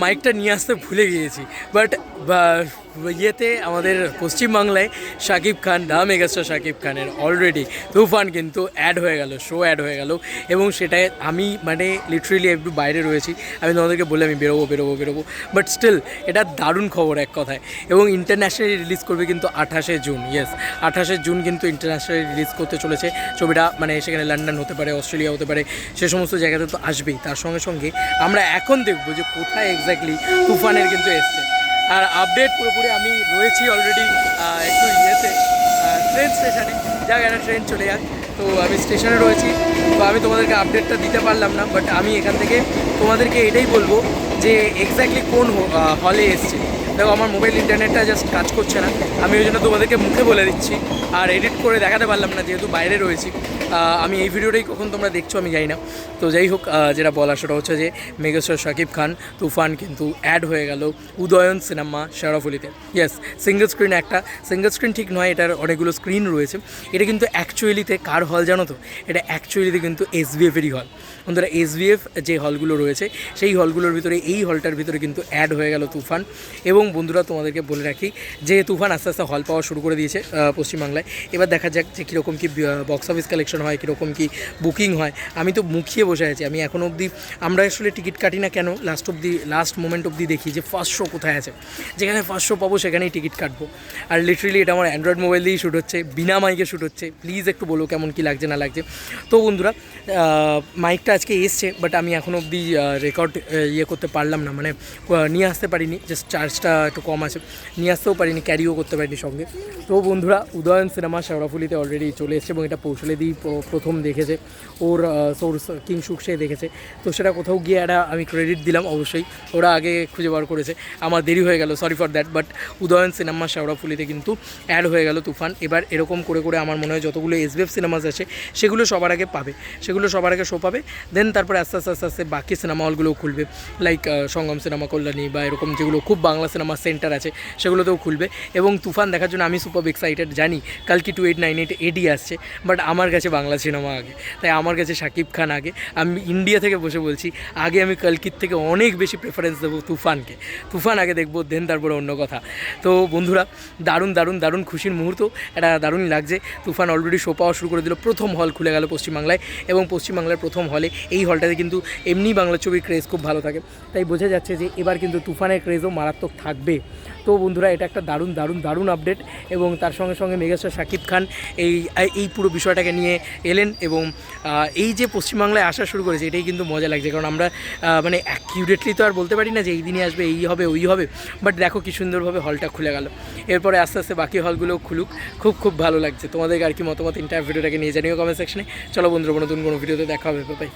মাইকটা নিয়ে আসতে ভুলে গিয়েছি, বাট ইয়েতে আমাদের পশ্চিমবাংলায় শাকিব খান দা মেগাস্টার শাকিব খানের অলরেডি তুফান কিন্তু অ্যাড হয়ে গেল, শো অ্যাড হয়ে গেল। এবং সেটাই আমি মানে লিটারেলি একটু বাইরে রয়েছি, আমি তোমাদেরকে বলে আমি বেরোবো, বাট স্টিল এটা দারুণ খবর এক কথায়। এবং ইন্টারন্যাশনালি রিলিজ করবে কিন্তু 28শে জুন, ইয়েস 28শে জুন কিন্তু ইন্টারন্যাশনালি রিলিজ করতে চলেছে ছবিটা। মানে সেখানে লন্ডন হতে পারে, অস্ট্রেলিয়া হতে পারে, সে সমস্ত জায়গাতে তো আসবেই। তার সঙ্গে সঙ্গে আমরা এখন দেখবো যে কোথায় এক্স্যাক্টলি তুফানের কিন্তু এসছে। আর আপডেট পুরোপুরি আমি রয়েছি অলরেডি একটু ইয়েতে ট্রেন স্টেশনে, যাক একটা ট্রেন চলে যাক, তো আমি স্টেশনে রয়েছি। তো আমি তোমাদেরকে আপডেটটা দিতে পারলাম না, বাট আমি এখান থেকে তোমাদেরকে এটাই বলবো যে এক্স্যাক্টলি কোন হলে এসছে। দেখো আমার মোবাইল ইন্টারনেটটা জাস্ট কাজ করছে না, আমি ওই জন্য তোমাদেরকে মুখে বলে দিচ্ছি, আর এডিট করে দেখাতে পারলাম না যেহেতু বাইরে রয়েছি। আমি এই ভিডিওটাই কখন তোমরা দেখছো আমি জানি না। তো যাই হোক, যেটা বলা সেটা হচ্ছে যে মেগাস্টার শাকিব খান তুফান কিন্তু অ্যাড হয়ে গেল উদয়ন সিনেমা শেরাফুলিতে। ইয়েস, সিঙ্গেল স্ক্রিন, একটা সিঙ্গেল স্ক্রিন ঠিক নয়, এটার অনেকগুলো স্ক্রিন রয়েছে। এটা কিন্তু অ্যাকচুয়ালিতে কার হল জানো তো? এটা অ্যাকচুয়ালিতে কিন্তু এসভিএফেরই হল। বন্ধুরা, এসভিএফ যে হলগুলো রয়েছে সেই হলগুলোর ভিতরে এই হলটার ভিতরে কিন্তু অ্যাড হয়ে গেল তুফান। এবং বন্ধুরা তোমাদেরকে বলে রাখি যে তুফান আস্তে আস্তে হল পাওয়া শুরু করে দিয়েছে পশ্চিমবাংলায়। এবার দেখা যাক যে কীরকম কী বক্স অফিস কালেকশন হয়, কীরকম কী বুকিং হয়। আমি তো মুখিয়ে বসে আছি, আমি এখনও অবধি, আমরা আসলে টিকিট কাটি না কেন, লাস্ট মোমেন্ট অবধি দেখি যে ফার্স্ট শো কোথায় আছে, যেখানে ফার্স্ট শো পাবো সেখানেই টিকিট কাটবো। আর লিটারেলি এটা আমার অ্যান্ড্রয়েড মোবাইল দিয়েই শ্যুট হচ্ছে, বিনা মাইকে শ্যুট হচ্ছে। প্লিজ একটু বলো কেমন কী লাগছে না লাগছে। তো বন্ধুরা, মাইকটা আজকে এসছে, বাট আমি এখনও অবধি রেকর্ড করতে পারলাম না, মানে নিয়ে আসতে পারিনি, জাস্ট চার্জটা একটু কম আছে, নিয়ে আসতেও পারিনি, ক্যারিও করতে পারিনি সঙ্গে। তো বন্ধুরা, উদয়ন সিনেমা শেওড়াফুলিতে অলরেডি চলে এসেছে এবং এটা পৌঁছলে দিই প্রথম দেখেছে, ওর সোর্স কিংশুক সে দেখেছে। তো সেটা কোথাও গিয়ে একটা আমি ক্রেডিট দিলাম, অবশ্যই ওরা আগে খুঁজে বার করেছে, আমার দেরি হয়ে গেল, sorry for that. But Udayan cinema শেওড়াফুলিতে কিন্তু অ্যাড হয়ে গেল তুফান। এবার এরকম করে করে আমার মনে হয় যতগুলো এসভিএফ সিনেমাস আছে সেগুলো সবার আগে পাবে, সেগুলো সবার আগে শো পাবে। দেন তারপরে আস্তে আস্তে আস্তে আস্তে বাকি সিনেমা হলগুলোও খুলবে, লাইক সঙ্গম সিনেমা কল্যাণী বা এরকম যেগুলো খুব বাংলা সিনেমা সেন্টার আছে সেগুলোতেও খুলবে। এবং তুফান দেখার জন্য আমি সুপার এক্সাইটেড। জানি কালকে 2898 এডি আসছে, বাট আমার কাছে বাংলা সিনেমা আগে, তাই আমার কাছে শাকিব খান আগে। আমি ইন্ডিয়া থেকে বসে বলছি, আগে আমি কালকির থেকে অনেক বেশি প্রেফারেন্স দেবো তুফানকে। তুফান আগে দেখবো, দেন তারপরে অন্য কথা। তো বন্ধুরা, দারুণ দারুণ দারুণ খুশির মুহূর্ত, এটা দারুণই লাগছে। তুফান অলরেডি শো পাওয়া শুরু করে দিল, প্রথম হল খুলে গেল পশ্চিমবাংলায়। এবং পশ্চিমবাংলার প্রথম হলে, এই হলটাতে কিন্তু এমনি বাংলা ছবির ক্রেজ খুব ভালো থাকে, তাই বোঝা যাচ্ছে যে এবার কিন্তু তুফানের ক্রেজও মারাত্মক থাকবে। তো বন্ধুরা, এটা একটা দারুণ দারুণ দারুণ আপডেট। এবং তার সঙ্গে সঙ্গে মেগাস্টার শাকিব খান এই পুরো বিষয়টাকে নিয়ে এলেন। এবং এই যে পশ্চিমবাংলায় আসা শুরু করেছে, এটাই কিন্তু মজা লাগছে, কারণ আমরা মানে অ্যাকিউরেটলি তো আর বলতে পারি না যে এই দিনই আসবে, এই হবে ওই হবে, বাট দেখো কি সুন্দরভাবে হলটা খুলে গেল। এরপরে আস্তে আস্তে বাকি হলগুলোও খুলুক, খুব খুব ভালো লাগছে। তোমাদেরকে আর কি মতামত ইন্টার ভিডিওটাকে নিয়ে জানিও কমেন্ট সেকশনে। চলো বন্ধুরা, নতুন কোনো ভিডিওতে দেখা হবে, বাই।